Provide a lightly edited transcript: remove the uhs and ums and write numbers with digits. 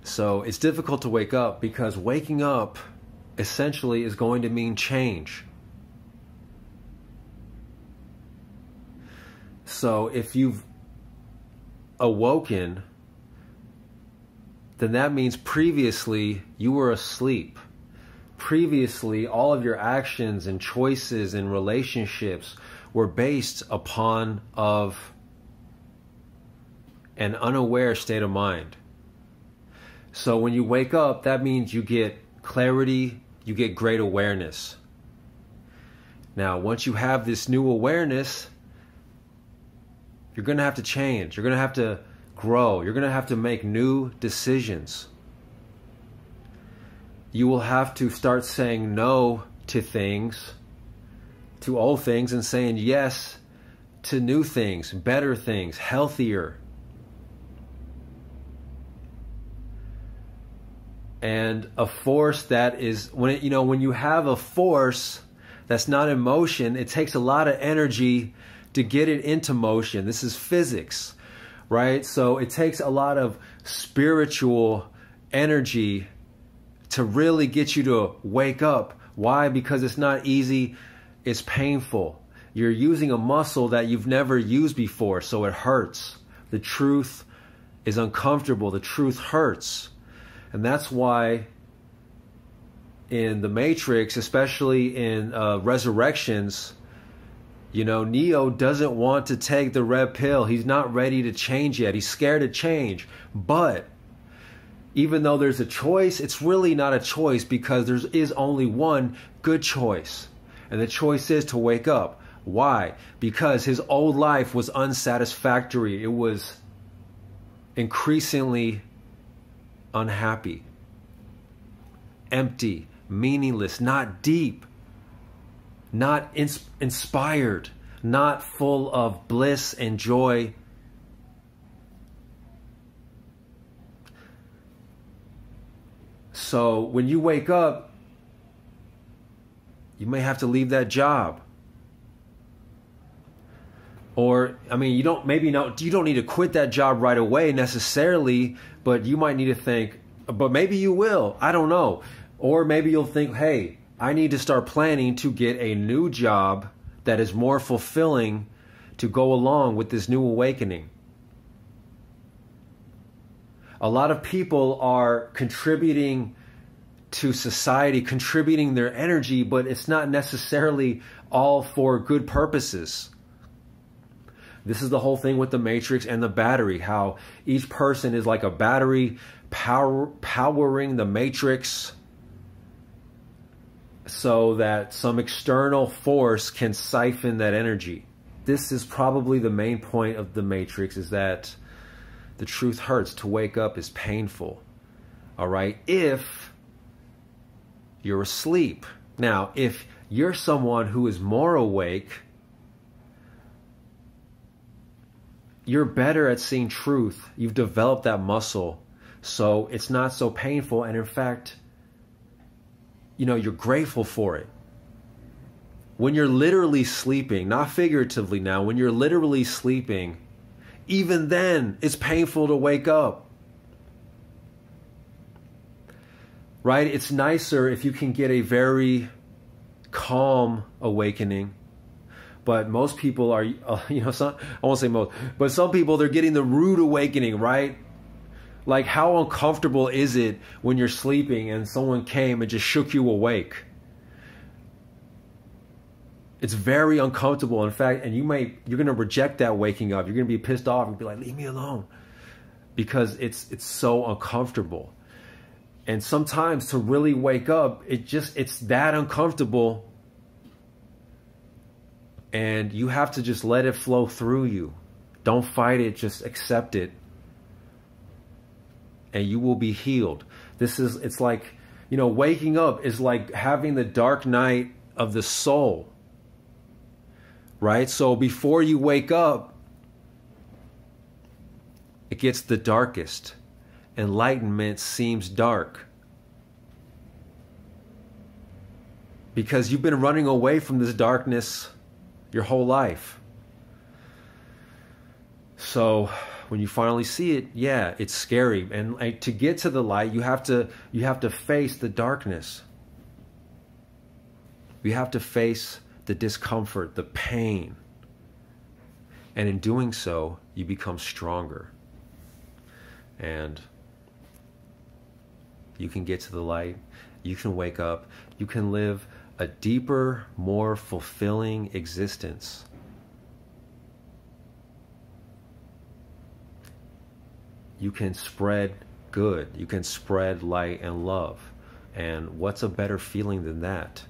So it's difficult to wake up because waking up essentially is going to mean change. So if you've awoken, then that means previously you were asleep. Previously, all of your actions and choices and relationships were based upon of an unaware state of mind. So when you wake up, that means you get clarity, you get great awareness. Now, once you have this new awareness, you're going to have to change. You're going to have to grow. You're going to have to make new decisions. You will have to start saying no to things, to old things, and saying yes to new things, better things, healthier. And a force that is, when you have a force that's not in motion, it takes a lot of energy to get it into motion. This is physics, right? So it takes a lot of spiritual energy to really get you to wake up. Why? Because it's not easy, it's painful. You're using a muscle that you've never used before, so it hurts. The truth is uncomfortable. The truth hurts. And that's why in the Matrix, especially in Resurrections, Neo doesn't want to take the red pill. He's not ready to change yet. He's scared to change. But even though there's a choice, it's really not a choice because there is only one good choice. And the choice is to wake up. Why? Because his old life was unsatisfactory. It was increasingly unhappy, empty, meaningless, not deep, not inspired, not full of bliss and joy. So when you wake up, you may have to leave that job. Or, you don't need to quit that job right away necessarily, but you might need to think, but maybe you will, I don't know. Or maybe you'll think, hey, I need to start planning to get a new job that is more fulfilling to go along with this new awakening. A lot of people are contributing to society, contributing their energy, but it's not necessarily all for good purposes. This is the whole thing with the Matrix and the battery, how each person is like a battery powering the Matrix so that some external force can siphon that energy. This is probably the main point of the Matrix, is that the truth hurts. To wake up is painful. All right? If you're asleep. Now, if you're someone who is more awake, you're better at seeing truth. You've developed that muscle, so it's not so painful. And in fact, you're grateful for it. When you're literally sleeping, not figuratively now, when you're literally sleeping, even then, it's painful to wake up. Right? It's nicer if you can get a very calm awakening. But most people are, I won't say most, but some people, they're getting the rude awakening, right? Like, how uncomfortable is it when you're sleeping and someone came and just shook you awake? It's very uncomfortable. In fact, and you're going to reject that waking up. You're going to be pissed off and be like, leave me alone. Because it's so uncomfortable. And sometimes to really wake up, it's that uncomfortable. And you have to just let it flow through you. Don't fight it, just accept it. And you will be healed. It's like, waking up is like having the dark night of the soul. Right? So before you wake up, it gets the darkest. Enlightenment seems dark. Because you've been running away from this darkness your whole life. So when you finally see it, yeah, it's scary. And like, to get to the light, you have to face the darkness. You have to face the discomfort, the pain. And in doing so, you become stronger. And you can get to the light. You can wake up. You can live a deeper, more fulfilling existence. You can spread good. You can spread light and love. And what's a better feeling than that?